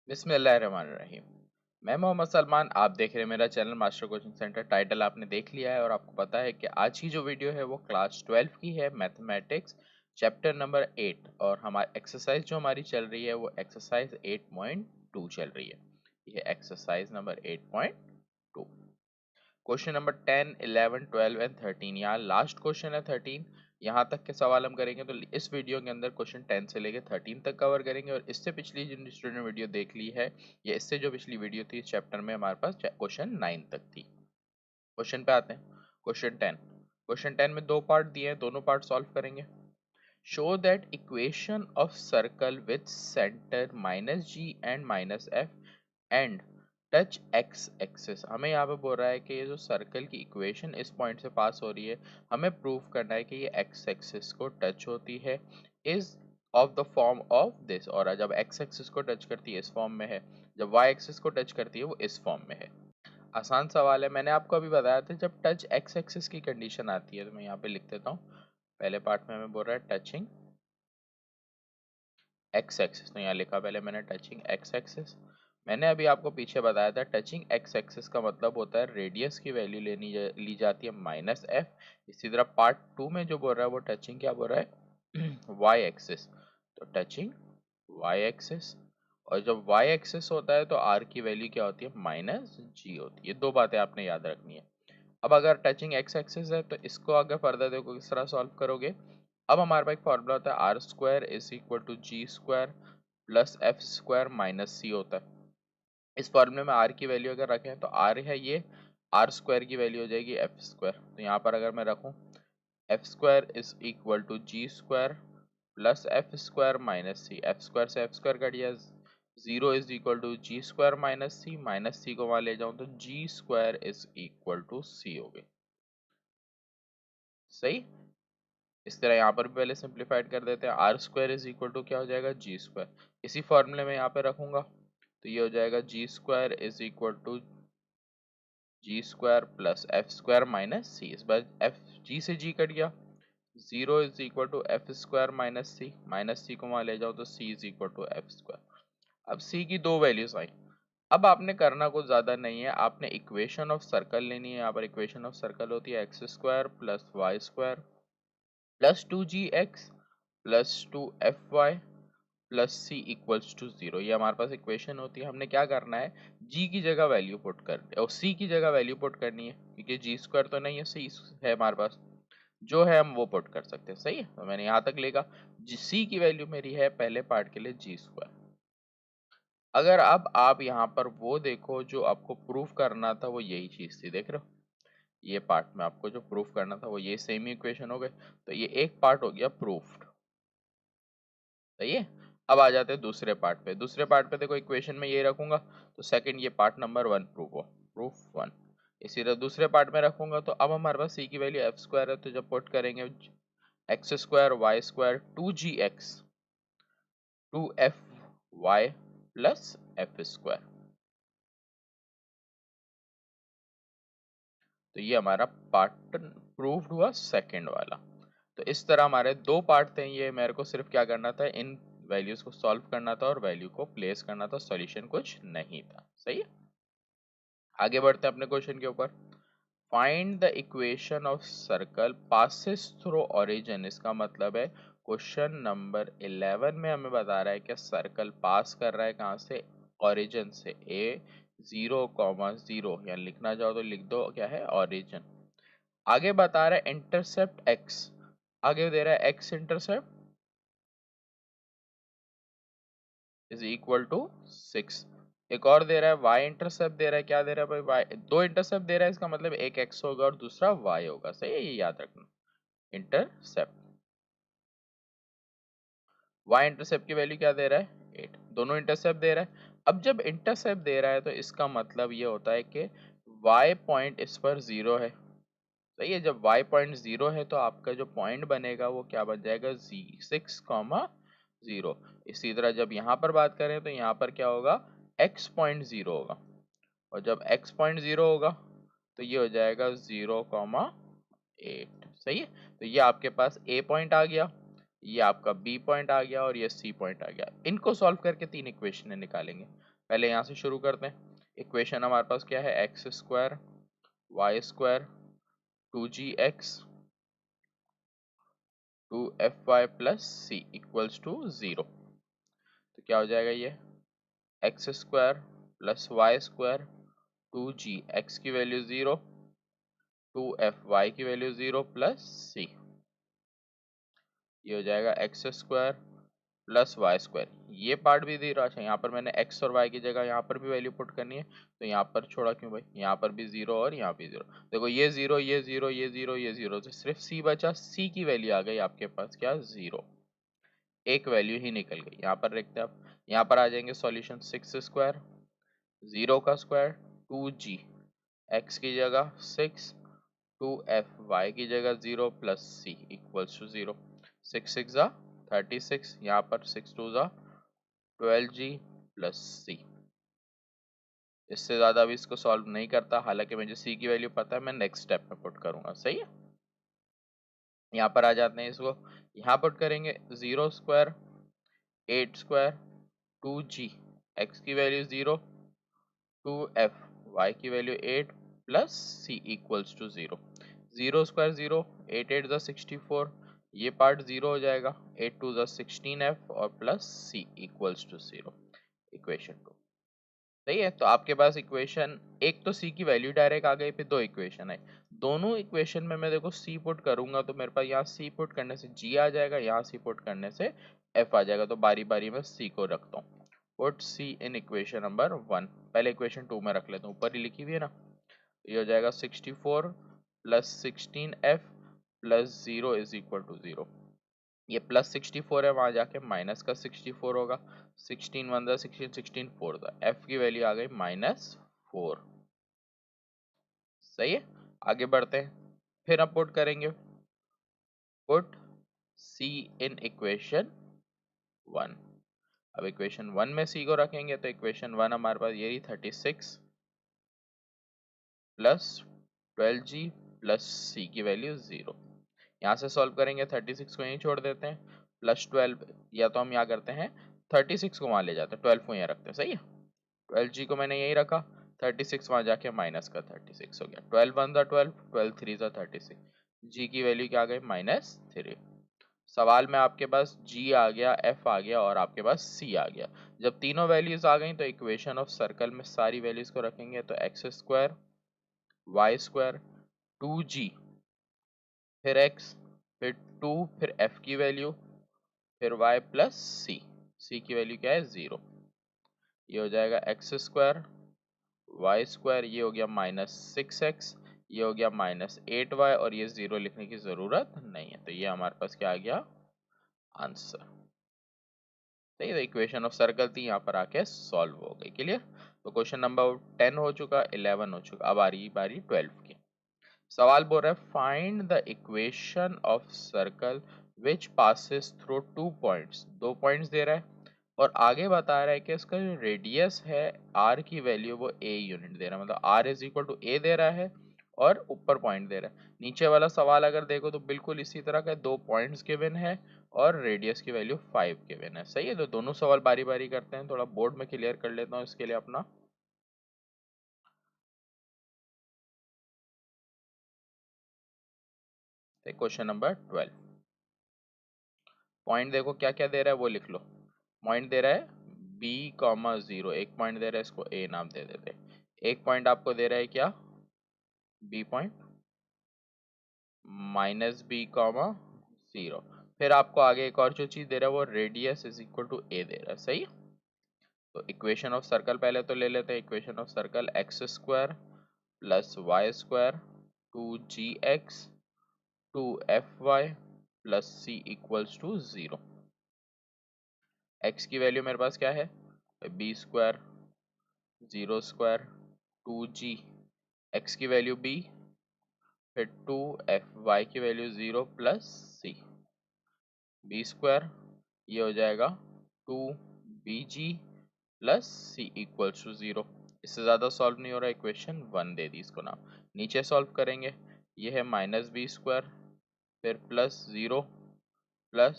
बिस्मिल्लाहिर्रहमानिर्रहीम। मैं मोहम्मद सलमान, आप देख रहे हैं मेरा channel master coaching centre. Title आपने देख लिया है और आपको पता है कि आज की जो वीडियो है वो क्लास 12 की है, मैथमेटिक्स चैप्टर नंबर 8। और हमारी एक्सरसाइज जो हमारी चल रही है वो एक्सरसाइज 8.2 चल रही है। ये exercise number 8.2। Question number 10, 11, 12 and 13। यहाँ लास्ट क्वेश्चन है 13। यहाँ तक के सवाल हम करेंगे तो इस वीडियो के अंदर क्वेश्चन 10 से लेके 13 तक कवर करेंगे। और इससे पिछली जिन स्टूडेंट ने वीडियो देख ली है या इससे जो पिछली वीडियो थी इस चैप्टर में हमारे पास क्वेश्चन 9 तक थी। क्वेश्चन पे आते हैं। क्वेश्चन 10 में दो पार्ट दिए हैं, दोनों पार्ट सॉल्व करेंगे। Show that equation of circle with centre -g and -f and touch x axis. हमें यहाँ पे बोल रहा है कि ये जो सर्कल की इक्वेशन इस पॉइंट से पास हो रही है, हमें प्रूव करना है कि ये एक्स एक्सिस को टच होती है, is of the form of this. और जब एक्स एक्सिस को टच करती है इस फॉर्म में है, जब वाई एक्सिस को टच करती है वो इस फॉर्म में है। आसान सवाल है, मैंने आपको अभी बताया था जब टच एक्स एक्सिस की कंडीशन आती है। तो मैं यहाँ पे लिख देता हूँ। पहले पार्ट में हमें बोल रहा है टचिंग एक्स एक्सिस, तो यहाँ लिखा पहले मैंने टचिंग एक्स एक्सिस। मैंने अभी आपको पीछे बताया था टचिंग एक्स एक्सिस का मतलब होता है रेडियस की वैल्यू ली जाती है -f। इसी तरह पार्ट 2 में जो बोल रहा है वो टचिंग क्या बोल रहा है वाई एक्सिस, तो टचिंग वाई एक्सिस। और जब वाई एक्सिस होता है तो आर की वैल्यू क्या होती है -g होती है। दो बातें आपने याद रखनी है। अब अगर टचिंग एक्स एक्सिस है तो इसको आगे फर्दर देखो किस तरह सॉल्व करोगे। अब हमारे पास एक फॉर्मूला होता है R square is equal to G square plus F square minus C होता है। इस फॉर्मूले में आर की वैल्यू अगर रखें तो आर है ये, आर स्क्वायर की वैल्यू हो जाएगी एफ स्क्वायर। तो यहाँ पर अगर मैं रखूँ F square is equal to G square plus F square minus C, F square से एफ स्क्वायर कट गया, zero is equal to G square minus C को वहां ले जाऊं तो G square is equal to C हो गई। सही। इस तरह यहाँ पर भी पहले सिंप्लीफाइड कर देते हैं। R square is equal to क्या हो जाएगा जी स्क्वायर। इसी फॉर्मूले में यहाँ पे रखूंगा तो ये हो जाएगा G square is equal to G square plus F square minus C. इस बार एफ जी से जी कट गया, zero is equal to F square minus C को वहां ले जाओ तो C is equal to F square. अब सी की दो वैल्यूज आई। अब आपने करना कुछ ज्यादा नहीं है, आपने इक्वेशन ऑफ सर्कल लेनी है। यहाँ पर इक्वेशन ऑफ सर्कल होती है X square plus Y square plus 2gx plus 2fy plus C equals to 0। ये हमारे पास इक्वेशन होती है। हमने क्या करना है, g की जगह वैल्यू पुट कर और c की जगह वैल्यू पुट करनी है, क्योंकि जी स्क्वायर तो नहीं है, c है हमारे पास, जो है हम वो पुट कर सकते हैं। सही है, तो मैंने यहाँ तक लेगा। c की वैल्यू मेरी है पहले पार्ट के लिए जी स्क्वायर। अगर अब आप यहाँ पर वो देखो जो आपको प्रूफ करना था वो यही चीज थी, देख रहे हो। ये पार्ट में आपको जो प्रूफ करना था वो ये सेम इक्वेशन हो गए, तो ये एक पार्ट हो गया प्रूफ्ड। सही है। अब आ जाते हैं दूसरे पार्ट पे। दूसरे पार्ट पे देखो इक्वेशन में ये रखूंगा तो सेकंड ये पार्ट नंबर 1 प्रूफ हो, प्रूफ 1। इसी तरह दूसरे पार्ट में रखूंगा तो अब हमारे पास सी की वैल्यू एफ स्क्वायर है, तो जब पुट करेंगे X square Y square two G X two F Y plus F square, तो ये हमारा पार्ट प्रूव्ड हुआ सेकंड वाला। तो इस तरह हमारे दो पार्ट थे, ये मेरे को सिर्फ क्या करना था, इन वैल्यूज को सॉल्व करना था और वैल्यू को प्लेस करना था, सॉल्यूशन कुछ नहीं था। सही है। आगे बढ़ते हैं अपने क्वेश्चन के ऊपर। Find the equation of circle passes through origin. इसका मतलब है क्वेश्चन नंबर 11 में हमें बता रहा है कि सर्कल पास कर रहा है कहाँ से, ओरिजिन से। ए 0,0 या लिखना चाहो तो लिख दो क्या है ओरिजिन। आगे बता रहा है इंटरसेप्ट एक्स, आगे दे रहा है X intercept is equal to 6। एक और दे रहा है वाई इंटरसेप्ट दे रहा है, क्या दे रहा है भाई, वाई दो इंटरसेप्ट दे रहा है, इसका मतलब एक एक्स होगा और दूसरा वाई होगा। सही है, ये याद रखना। इंटरसेप्ट वाई इंटरसेप्ट की वैल्यू क्या दे रहा है 8, दोनों इंटरसेप्ट दे रहा है। अब जब इंटरसेप्ट दे रहा है तो इसका मतलब ये होता है कि वाई पॉइंट इस पर 0 है। सही है, जब y पॉइंट 0 है तो आपका जो पॉइंट बनेगा वो क्या बन जाएगा 6,0। इसी तरह जब यहाँ पर बात करें तो यहाँ पर क्या होगा x पॉइंट 0 होगा, और जब x पॉइंट 0 होगा तो ये हो जाएगा 0,8। सही है, तो ये आपके पास a पॉइंट आ गया, ये आपका b पॉइंट आ गया और ये c पॉइंट आ गया। इनको सॉल्व करके तीन इक्वेशन निकालेंगे। पहले यहाँ से शुरू करते हैं। इक्वेशन हमारे पास क्या है, X square Y square 2gx 2fy plus C equals to 0। तो क्या हो जाएगा ये, X square plus Y square 2g x की वैल्यू 0 2fy की वैल्यू 0 प्लस सी। ये हो जाएगा X square plus Y square, ये पार्ट भी दे रहा है। यहाँ पर मैंने एक्स और वाई की जगह यहाँ पर भी वैल्यू पुट करनी है, तो यहाँ पर छोड़ा क्यों भाई, यहाँ पर भी जीरो और यहाँ भी जीरो। देखो ये जीरो ये जीरो ये जीरो ये जीरो, तो सिर्फ सी बचा, सी की वैल्यू आ गई आपके पास क्या, जीरो। एक वैल्यू ही निकल गई। यहाँ पर देखते हैं आप, यहाँ पर आ जाएंगे सॉल्यूशन, सिक्स स्क्वायर जीरो का स्क्वायर 2g एक्स की जगह 6 2fy की जगह 0 प्लस सी इक्वल्स टू 0। 6 6 जा 36, यहाँ पर 6 2 जा 12g प्लस सी। इससे ज़्यादा अभी इसको सॉल्व नहीं करता, हालांकि मुझे सी की वैल्यू पता है, मैं नेक्स्ट स्टेप में पुट करूंगा। सही है, यहाँ पर आ जाते हैं, इसको यहाँ पुट करेंगे, 0 स्क्वायर 8 स्क्वायर 2g एक्स की वैल्यू 0 2f y की value 8 plus C equals to 0। 0 square 0 8 8 ज़ा 64, ये पार्ट 0 हो जाएगा, 8 2 ज़ा 16f और plus C equals to 0। Equation 2 सही है। तो आपके पास इक्वेशन एक तो सी की वैल्यू डायरेक्ट आ गई, फिर दो इक्वेशन है, दोनों इक्वेशन में मैं देखो सी पुट करूंगा तो मेरे पास यहाँ सी पुट करने से जी आ जाएगा, यहाँ सी पुट करने से एफ आ जाएगा। तो बारी बारी में सी को रखता हूँ, put C in equation number 1। पहले इक्वेशन 2 में रख लेता हूँ, ऊपर ही लिखी हुई है ना। ये हो जाएगा 64 plus 16f plus 0 is equal to 0। ये प्लस 64 है, वहां जाके माइनस का 64 होगा, 16 1 दा 16 16 4 दा, एफ की वैल्यू आ गई -4। सही है, आगे बढ़ते हैं, फिर अब पुट करेंगे, पुट सी इन इक्वेशन 1। अब इक्वेशन 1 में सी को रखेंगे तो इक्वेशन 1 हमारे पास यही 36 प्लस 12g प्लस सी की वैल्यू 0। यहाँ से सॉल्व करेंगे, 36 को यहीं छोड़ देते हैं, प्लस 12, या तो हम यहाँ करते हैं 36 को वहाँ ले जाते हैं, 12 को यहाँ रखते हैं। सही है, 12g को मैंने यहीं रखा, 36 वहाँ जाके माइनस का 36 हो गया, 12 1 दा 12 12 3 दा 36, g की वैल्यू क्या आ गई -3। सवाल में आपके पास g आ गया, f आ गया और आपके पास c आ गया। जब तीनों वैल्यूज आ गई तो इक्वेशन ऑफ सर्कल में सारी वैल्यूज को रखेंगे, तो X square Y square 2g फिर x फिर 2 फिर f की वैल्यू फिर y प्लस c की वैल्यू क्या है 0। ये हो जाएगा एक्स स्क्वायर वाई स्क्वायर, ये हो गया -6x, ये हो गया -8y और ये 0 लिखने की जरूरत नहीं है। तो ये हमारे पास क्या आ गया, आंसर। सही है, इक्वेशन ऑफ सर्कल थी, यहाँ पर आके सॉल्व हो गई। क्लियर। तो क्वेश्चन नंबर 10 हो चुका, 11 हो चुका, अब आ रही बारी 12 की। सवाल बोल रहा है, find the equation of circle which passes through two points. दो पॉइंट्स दे रहा है और आगे बता रहा है कि इसका जो रेडियस है r की वैल्यू वो a यूनिट दे रहा है, मतलब r is equal to a दे रहा है और ऊपर पॉइंट दे रहा है। नीचे वाला सवाल अगर देखो तो बिल्कुल इसी तरह का, दो पॉइंट्स गिवन है और रेडियस की वैल्यू 5 गिवन है। सही है, तो दोनों सवाल बारी बारी करते हैं, थोड़ा बोर्ड में क्लियर कर लेता हूँ इसके लिए अपना। क्वेश्चन नंबर 12, पॉइंट देखो क्या क्या दे रहा है वो लिख लो। पॉइंट दे रहा है b कॉमा 0, एक पॉइंट दे रहा है, इसको a नाम दे देते हैं। एक पॉइंट आपको दे रहा है क्या, b पॉइंट -b कॉमा 0। फिर आपको आगे एक और जो चीज दे रहा है वो radius is equal to a दे रहा है। सही है, तो इक्वेशन ऑफ सर्कल पहले तो ले लेते हैं। Equation of circle X square plus Y square 2gx 2fy plus c equals to 0। x की वैल्यू मेरे पास क्या है, b square 0 square 2g x की वैल्यू b फिर 2fy की value 0 plus c b square, ये हो जाएगा 2bg plus c equals to 0। इससे ज़्यादा सॉल्व नहीं हो रहा, इक्वेशन 1 दे दी इसको नाम। नीचे सॉल्व करेंगे, ये है -b स्क्वायर फिर प्लस 0 प्लस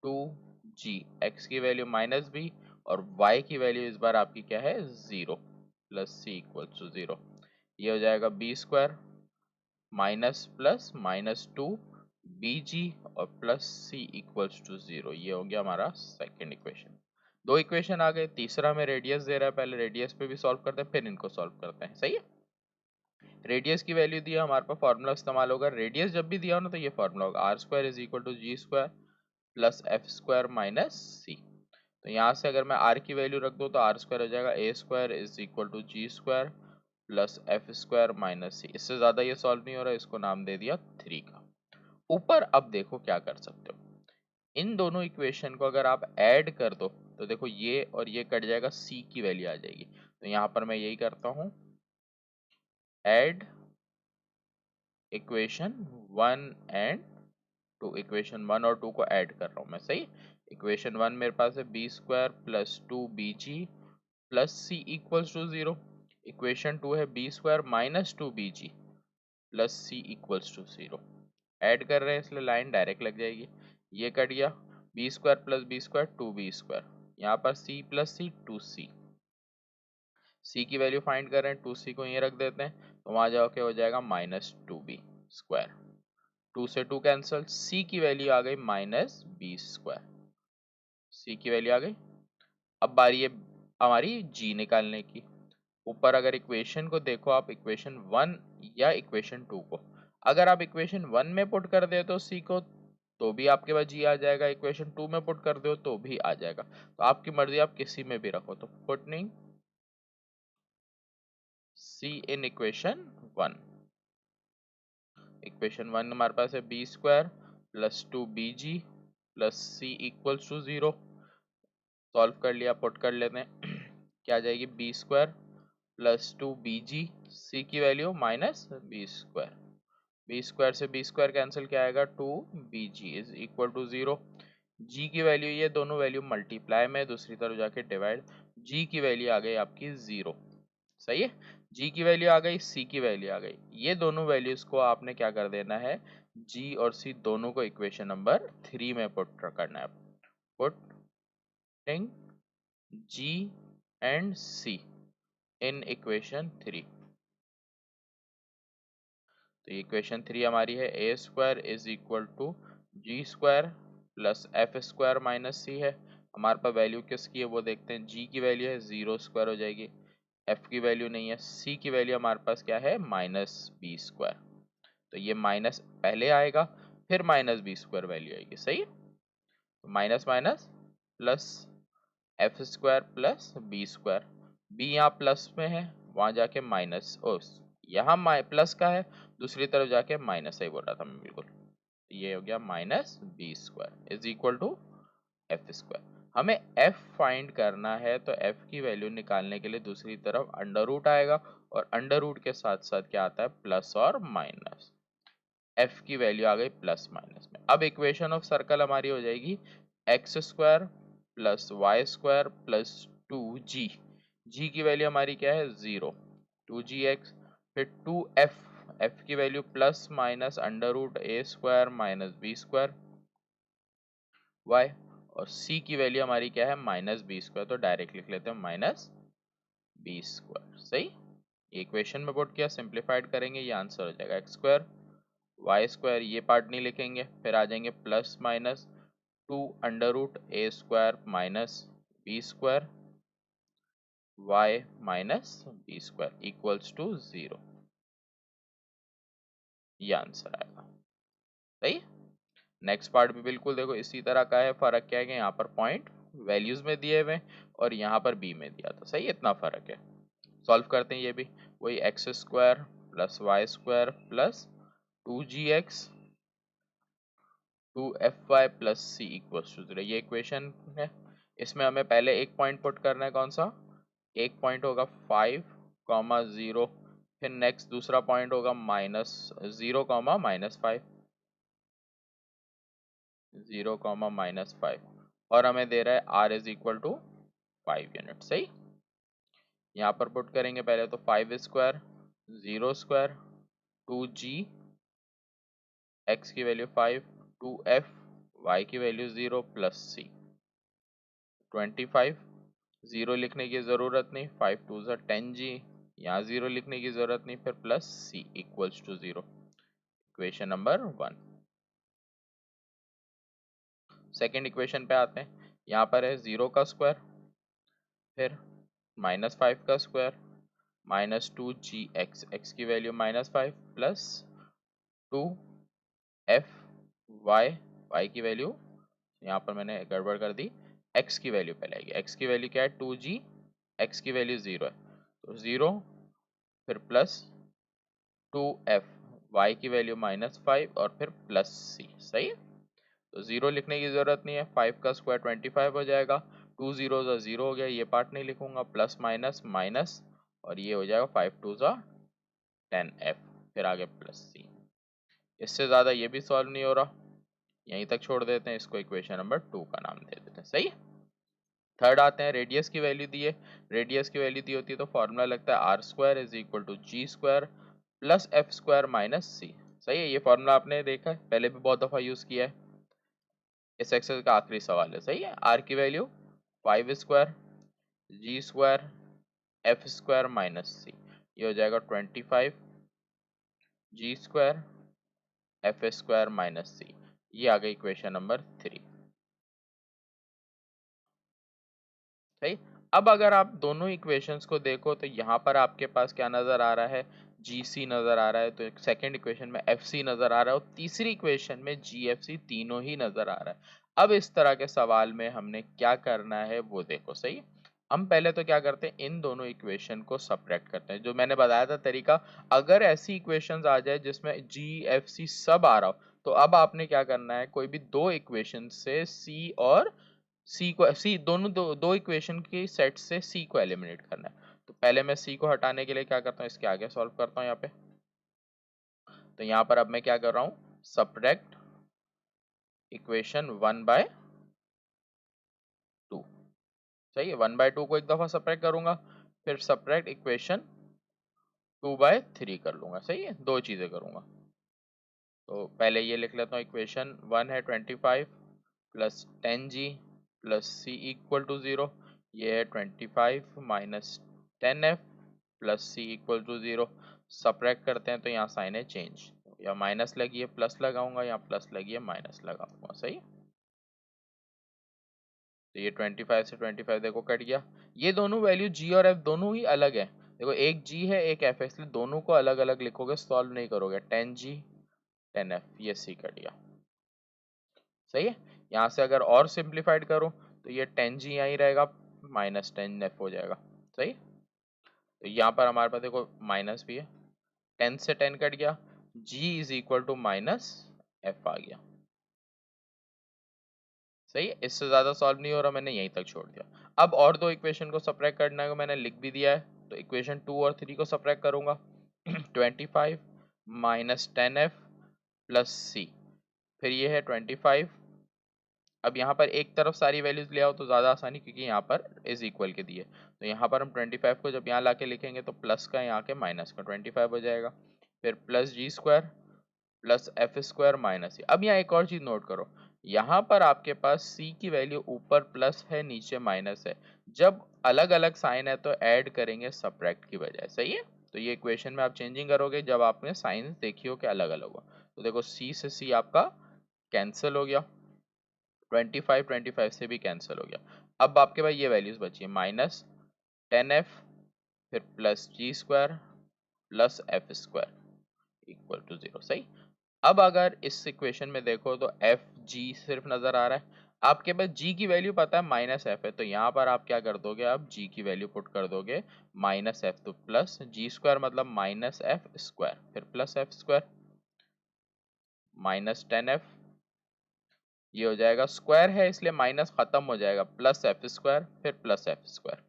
2g x की वैल्यू -b और y की वैल्यू इस बार आपकी क्या है 0 प्लस सी इक्वल्स टू 0। ये हो जाएगा B square minus plus minus two B G और प्लस सी इक्वल्स टू 0। ये हो गया हमारा सेकेंड इक्वेशन। दो इक्वेशन आ गए, तीसरा हमें रेडियस दे रहा है, पहले रेडियस पे भी सॉल्व करते हैं फिर इनको सॉल्व करते हैं। सही है, रेडियस की वैल्यू दी है, हमारे पास फॉर्मूला इस्तेमाल होगा। रेडियस जब भी दिया हो ना तो ये फॉर्मूला होगा R square is equal to G square plus F square minus C. तो यहाँ से अगर मैं आर की वैल्यू रख दूँ तो आर स्क्वायर हो जाएगा A square is equal to G square plus F square minus C. इससे ज़्यादा ये सॉल्व नहीं हो रहा है, इसको नाम दे दिया 3 का। ऊपर अब देखो क्या कर सकते हो, इन दोनों इक्वेशन को अगर आप ऐड कर दो तो देखो ये और ये कट जाएगा, सी की वैल्यू आ जाएगी। तो यहाँ पर मैं यही करता हूँ, ऐड इक्वेशन 1 एंड 2, इक्वेशन 1 और 2 को ऐड कर रहा हूँ मैं। सही, इक्वेशन 1 मेरे पास है B square plus two B G plus C equals to 0। Equation 2 है B square minus two B G plus C equals to 0। Add कर रहे हैं इसलिए लाइन डायरेक्ट लग जाएगी, ये कट गया, B square plus B square two B square, यहाँ पर सी प्लस सी टू सी। सी की वैल्यू फाइंड कर रहे हैं, टू सी को यहीं रख देते हैं तो वहाँ जाके हो जाएगा minus two B square. Two से टू कैंसल, सी की वैल्यू आ गई माइनस बी स्क्वायर, सी की वैल्यू आ गई। अब बारी है हमारी जी निकालने की। ऊपर अगर इक्वेशन को देखो आप, इक्वेशन 1 या इक्वेशन 2 को अगर आप इक्वेशन 1 में पुट कर दे तो सी को तो भी आपके पास जी आ जाएगा, इक्वेशन 2 में पुट कर दो तो भी आ जाएगा। तो आपकी मर्जी, आप किसी में भी रखो। तो putting C in equation 1, equation 1 हमारे पास है B square plus two B G plus C equals to 0। Solve कर लिया, पुट कर लेते हैं क्या आ जाएगी, B square plus two B G, C की value minus B square, B square से बी स्क्वायर कैंसिल, क्या आएगा two B G is equal to 0। G की वैल्यू, ये दोनों वैल्यू मल्टीप्लाई में दूसरी तरफ जाके डिवाइड, जी की वैल्यू आ गई आपकी 0। सही है, जी की वैल्यू आ गई, सी की वैल्यू आ गई, ये दोनों वैल्यूज को आपने क्या कर देना है, जी और सी दोनों को इक्वेशन नंबर 3 में पुट करना है। Putting G and C in equation 3। तो इक्वेशन 3 हमारी है A square is equal to G square plus F square minus C है। हमारे पास वैल्यू किसकी है वो देखते हैं, जी की वैल्यू है 0 स्क्वायर हो जाएगी, एफ की वैल्यू नहीं है, सी की वैल्यू हमारे पास क्या है माइनस बी स्क्वायर। तो ये माइनस पहले आएगा फिर माइनस बी स्क्वायर वैल्यू आएगी। सही है, तो minus minus plus F square plus B square, B यहाँ प्लस में है वहां जाके माइनस, ओ यहाँ प्लस का है दूसरी तरफ जाके माइनस, सही बोल रहा था मैं बिल्कुल। ये हो गया minus B square is equal to F square. हमें एफ फाइंड करना है तो एफ की वैल्यू निकालने के लिए दूसरी तरफ अंडर रूट आएगा और अंडर रूट के साथ साथ क्या आता है प्लस और माइनस। एफ की वैल्यू आ गई प्लस माइनस में। अब इक्वेशन ऑफ सर्कल हमारी हो जाएगी X square plus Y square plus two G, G की वैल्यू हमारी क्या है 0, टू जी एक्स, फिर टू एफ, एफ की value plus minus under root A square minus B square Y, और सी की वैल्यू हमारी क्या है माइनस बी स्क्वायर, तो डायरेक्ट लिख लेते हैं माइनस बी स्क्वायर। सही, इक्वेशन में पुट किया, सिंप्लीफाइड करेंगे ये आंसर हो जाएगा एक्स स्क्वायर वाई स्क्वायर, ये पार्ट नहीं लिखेंगे, फिर आ जाएंगे plus minus two under root A square minus B square Y minus B square equals to 0। ये आंसर आएगा। सही, नेक्स्ट पार्ट भी बिल्कुल देखो इसी तरह का है, फर्क क्या है कि यहाँ पर पॉइंट वैल्यूज में दिए हुए और यहाँ पर बी में दिया था। सही, इतना फर्क है। सॉल्व करते हैं ये भी, वही X square plus Y square plus two G X two F Y plus C equals to 0, ये इक्वेशन है। इसमें हमें पहले एक पॉइंट पुट करना है, कौन सा, एक पॉइंट होगा 5, 0, फिर नेक्स्ट दूसरा पॉइंट होगा माइनस 0, -5, 0, -5, और हमें दे रहा है R is equal to 5 unit. सही, यहाँ पर पुट करेंगे पहले तो 5 square 0 square two G X की वैल्यू 5 टू एफ वाई की वैल्यू 0 प्लस सी 25 जीरो लिखने की जरूरत नहीं, 5 2 ज़ा 10G, यहाँ जीरो लिखने की जरूरत नहीं, फिर plus C equals to 0। Equation number 1। Second equation पे आते हैं। यहाँ पर है 0 का स्क्वायर, फिर -5 का स्क्वायर, -2GX, x की वैल्यू -5 प्लस 2FY, y की वैल्यू यहाँ पर मैंने गड़बड़ कर दी, x की वैल्यू पहले आएगी। x की वैल्यू क्या है 2G, x की वैल्यू 0 है तो 0, फिर प्लस 2F, y की वैल्यू -5 और फिर प्लस C। सही है, तो 0 लिखने की जरूरत नहीं है, 5 का स्क्वायर 25 हो जाएगा, 2 0 ज़ा 0 हो गया, ये पार्ट नहीं लिखूंगा, प्लस माइनस माइनस और ये हो जाएगा 5 2 ज़ा 10F, फिर आगे प्लस C। इससे ज़्यादा ये भी सॉल्व नहीं हो रहा, यहीं तक छोड़ देते हैं, इसको इक्वेशन नंबर 2 का नाम दे देते हैं। सही है। थर्ड आते हैं, रेडियस की वैल्यू दी है। रेडियस की वैल्यू दी होती है तो फॉर्मूला लगता है R square is equal to G square plus F square minus C. सही है, ये फॉर्मूला आपने देखा है, पहले भी बहुत दफ़ा यूज़ किया है। इस एक्सरसाइज का आखिरी सवाल है। सही है, आर की वैल्यू 5 स्क्वायर जी स्क्वायर एफ स्क्वायर माइनस सी, ये हो जाएगा 25 जी स्क्वायर एफ स्क्वायर माइनस सी। ये आ गई इक्वेशन नंबर 3। सही। अब अगर आप दोनों इक्वेशंस को देखो तो यहाँ पर आपके पास क्या नज़र आ रहा है, जी सी नज़र आ रहा है, तो सेकंड इक्वेशन में एफ सी नज़र आ रहा है और तीसरी इक्वेशन में जी एफ सी, तीनों ही नज़र आ रहा है। अब इस तरह के सवाल में हमने क्या करना है वो देखो। सही, हम पहले तो क्या करते हैं, इन दोनों इक्वेशन को सब्ट्रैक्ट करते हैं, जो मैंने बताया था तरीका। अगर ऐसी इक्वेशंस आ जाए जिसमें जी एफ सी सब आ रहा हो तो अब आपने क्या करना है, कोई भी दो इक्वेशन से सी और सी को, सी दोनों दो इक्वेशन के सेट से सी को एलिमिनेट करना है। तो पहले मैं सी को हटाने के लिए क्या करता हूँ, इसके आगे सॉल्व करता हूँ यहाँ पे। तो यहाँ पर अब मैं क्या कर रहा हूँ, सब्ट्रैक्ट इक्वेशन 1/2। सही है, 1/2 को एक दफा सब्ट्रैक्ट करूंगा, फिर सब्ट्रैक्ट इक्वेशन 2/3 कर लूंगा। सही है, दो चीजें करूंगा। तो पहले ये लिख लेता हूँ, इक्वेशन 1 है 25 plus 10G plus C equal to 0, ये है 25 minus 10F plus C equal to 0। Subtract करते हैं तो यहाँ साइन है चेंज, या माइनस लगी है प्लस लगाऊंगा, या प्लस लगी है माइनस लगाऊंगा। सही, तो ये 25 से 25 देखो कट गया। ये दोनों वैल्यू जी और एफ दोनों ही अलग है, देखो एक जी है एक एफ है, इसलिए दोनों को अलग अलग लिखोगे, सॉल्व नहीं करोगे। 10G 10F, ये सी कट गया। सही है, यहाँ से अगर और सिंप्लीफाइड करो तो ये 10G यहाँ ही रहेगा, माइनस 10F हो जाएगा। सही, तो यहाँ पर हमारे पास देखो माइनस भी है, 10 से 10 कट गया, G is equal to minus F आ गया। सही है, इससे ज्यादा सॉल्व नहीं हो रहा, मैंने यहीं तक छोड़ दिया। अब और दो इक्वेशन को सब्ट्रैक्ट करना है, मैंने लिख भी दिया है, तो इक्वेशन 2 और 3 को सब्ट्रैक्ट करूंगा। 25 माइनस 10F प्लस सी, फिर ये है 25। अब यहाँ पर एक तरफ सारी वैल्यूज ले आओ तो ज़्यादा आसानी, क्योंकि यहाँ पर इज इक्वल के दिए, तो यहाँ पर हम 25 को जब यहाँ ला के लिखेंगे तो प्लस का यहाँ के माइनस का 25 हो जाएगा, फिर plus G square plus F square minus C. अब यहाँ एक और चीज़ नोट करो, यहाँ पर आपके पास सी की वैल्यू ऊपर प्लस है नीचे माइनस है, जब अलग अलग साइन है तो ऐड करेंगे सब्ट्रैक्ट की बजाय। सही है, तो ये इक्वेशन में आप चेंजिंग करोगे जब आपने साइन देखी हो कि अलग अलग हो। तो देखो सी से सी आपका कैंसिल हो गया, 25 से भी कैंसिल हो गया। अब आपके पास ये वैल्यूज बची है, माइनस 10F फिर plus G square plus F square equal to 0। सही, अब अगर इस इक्वेशन में देखो तो एफ जी सिर्फ नजर आ रहा है, आपके पास जी की वैल्यू पता है माइनस एफ है, तो यहाँ पर आप क्या कर दोगे, आप जी की वैल्यू पुट कर दोगे माइनस एफ, तो प्लस जी स्क्वायर मतलब माइनस एफ स्क्वायर, फिर plus F square minus 10F, ये हो जाएगा, स्क्वायर है इसलिए माइनस खत्म हो जाएगा, प्लस एफ स्क्वायर फिर plus F square,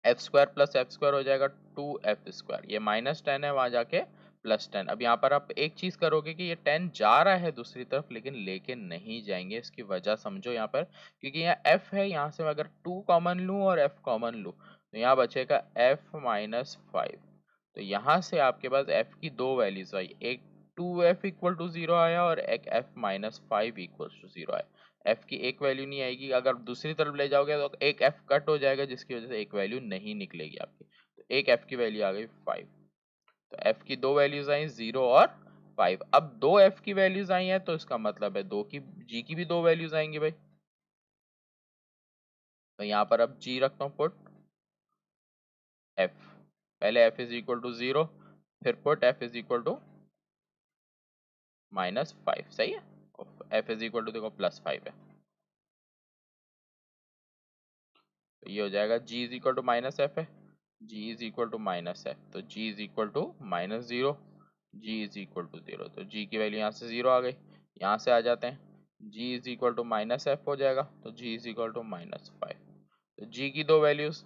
F square plus F square हो जाएगा 2F स्क्वायर, ये माइनस 10 है वहां जाके प्लस 10। अब यहाँ पर आप एक चीज करोगे कि ये 10 जा रहा है दूसरी तरफ लेकिन लेके नहीं जाएंगे, इसकी वजह समझो यहाँ पर, क्योंकि यहाँ f है, यहाँ से मैं अगर 2 कॉमन लूँ और f कॉमन लूँ तो यहाँ बचेगा f माइनस 5। तो यहाँ से आपके पास f की दो वैल्यूज आई, एक 2F इक्वल टू 0 आया और एक f माइनस 5 इक्वल टू 0 आया। एफ की एक वैल्यू नहीं आएगी, अगर दूसरी तरफ ले जाओगे तो एक एफ कट हो जाएगा जिसकी वजह से एक वैल्यू नहीं निकलेगी आपकी। तो एक एफ की वैल्यू आ गई 5। तो एफ की दो वैल्यूज आई 0 और 5। अब दो एफ की वैल्यूज आई हैं तो इसका मतलब है दो की जी की भी दो वैल्यूज आएंगी भाई। तो यहाँ पर अब जी रखता हूँ पुट एफ, पहले एफ इज इक्वल टू 0, फिर put F is equal to -5। सही है, एफ इज इक्वल टू देखो +5 है, तो ये हो जाएगा g is equal to -f है, g is equal to -f, तो g is equal to -0, g is equal to 0, तो g की वैल्यू यहाँ से 0 आ गई। यहाँ से आ जाते हैं, g is equal to -f हो जाएगा, तो g इज इक्वल टू -5। तो g की दो वैल्यूज,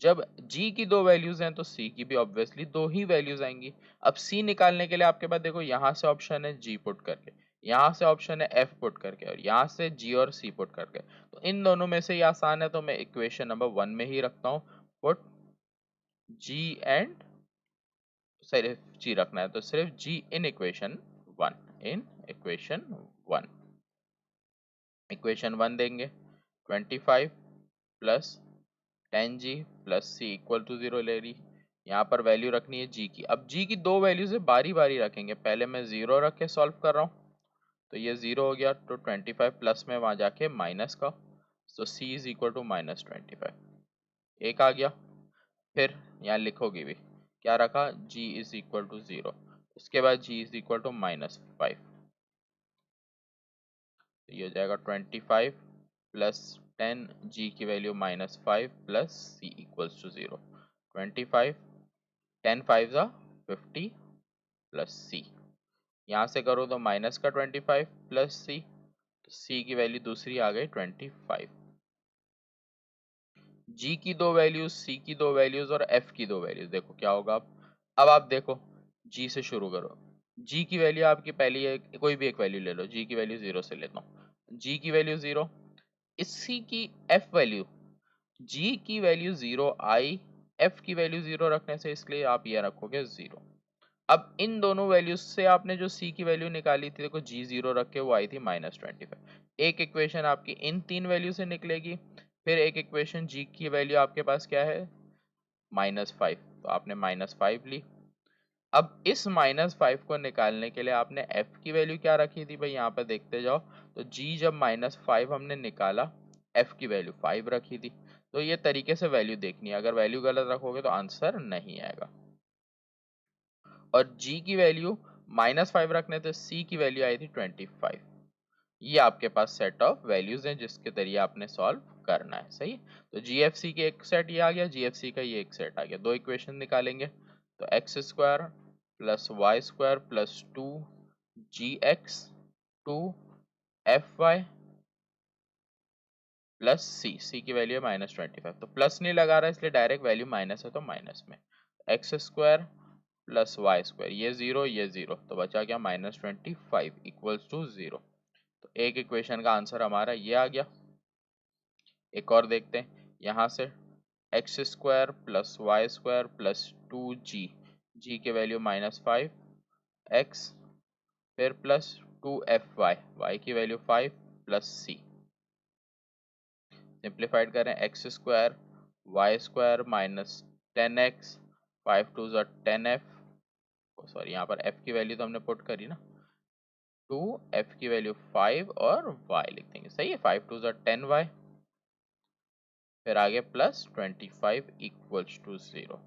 जब g की दो वैल्यूज हैं तो c की भी ऑब्वियसली दो ही वैल्यूज आएंगी। अब c निकालने के लिए आपके पास देखो यहाँ से ऑप्शन है g पुट करके, यहाँ से ऑप्शन है f पुट करके, और यहाँ से g और c पुट करके। तो इन दोनों में से ये आसान है, तो मैं इक्वेशन नंबर 1 में ही रखता हूँ पुट g एंड, सिर्फ g रखना है तो सिर्फ g in equation 1, in equation 1। Equation 1 देंगे 25 plus 10g plus C equal to 0 ले रही। यहाँ पर वैल्यू रखनी है g की। अब g की दो वैल्यू से बारी बारी रखेंगे, पहले मैं 0 रख के सॉल्व कर रहा हूँ, तो ये 0 हो गया, तो 25 प्लस में वहाँ जाके माइनस का, तो c इज इक्वल टू -25, एक आ गया। फिर यहाँ लिखोगे भी क्या रखा, g इज इक्वल टू 0, उसके बाद g इज इक्वल टू -5, तो ये हो जाएगा 25 प्लस 10, g की value -5 plus c equals to 0, 25, 10 5 ज़ा 50 प्लस c, यहाँ से करो तो माइनस का 25 प्लस c, तो c की वैल्यू दूसरी आ गई 25। g की दो वैल्यूज, c की दो वैल्यूज और f की दो वैल्यूज, देखो क्या होगा। अब आप देखो g से शुरू करो, g की वैल्यू आपकी पहली है, कोई भी एक वैल्यू ले लो, g की वैल्यू 0 से लेता हूँ, g की वैल्यू 0, इसी की f वैल्यू, g की वैल्यू 0 आई, f की वैल्यू 0 रखने से इसलिए आप ये रखोगे 0। अब इन दोनों वैल्यूज से आपने जो c की वैल्यू निकाली थी, देखो g 0 रख के वो आई थी -25। एक इक्वेशन आपकी इन तीन वैल्यू से निकलेगी, फिर एक इक्वेशन g की वैल्यू आपके पास क्या है -5, तो आपने -5 ली। अब इस -5 को निकालने के लिए आपने f की वैल्यू क्या रखी थी भाई, यहाँ पर देखते जाओ, तो g जब -5 हमने निकाला, f की वैल्यू 5 रखी थी। तो ये तरीके से वैल्यू देखनी है, अगर वैल्यू गलत रखोगे तो आंसर नहीं आएगा। और g की वैल्यू -5 रखने थे, c की वैल्यू आई थी 25। ये आपके पास सेट ऑफ वैल्यूज हैं जिसके जरिए आपने सॉल्व करना है। सही, तो GFC के एक सेट ये आ गया, GFC का ये एक सेट आ गया। दो इक्वेशन निकालेंगे, तो X square plus Y square plus 2gx 2fy plus C की वैल्यू है -25, तो प्लस नहीं लगा रहा इसलिए डायरेक्ट वैल्यू माइनस है तो माइनस में, X square plus Y square, ये 0 ये 0, तो बचा क्या -25 इक्वल्स टू 0। तो एक इक्वेशन का आंसर हमारा ये आ गया। एक और देखते हैं, यहाँ से X square plus Y square plus 2g, g की वैल्यू -5, x फिर प्लस 2fy, y की वैल्यू 5 प्लस c। सिंप्लीफाइड करें, X square Y square -10x 5 2 ज़ा 10f, सॉरी यहाँ पर f की वैल्यू तो हमने पुट करी ना, 2 f की वैल्यू 5 और y लिख देंगे। सही है, 5 2 ज़ा 10y, फिर आगे प्लस 25 इक्वल्स टू 0।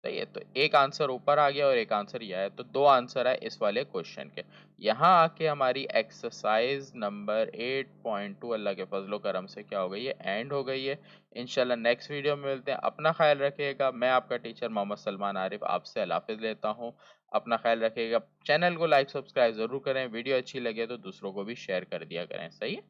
सही है, तो एक आंसर ऊपर आ गया और एक आंसर यह है, तो दो आंसर है इस वाले क्वेश्चन के। यहाँ आके हमारी एक्सरसाइज नंबर 8.2 अल्लाह के फजलो करम से क्या हो गई है, एंड हो गई है। इंशाल्लाह नेक्स्ट वीडियो में मिलते हैं। अपना ख्याल रखिएगा। मैं आपका टीचर मोहम्मद सलमान आरिफ आपसे अल्लाह हाफिज़ लेता हूँ। अपना ख्याल रखिएगा। चैनल को लाइक सब्सक्राइब जरूर करें, वीडियो अच्छी लगे तो दूसरों को भी शेयर कर दिया करें। सही है।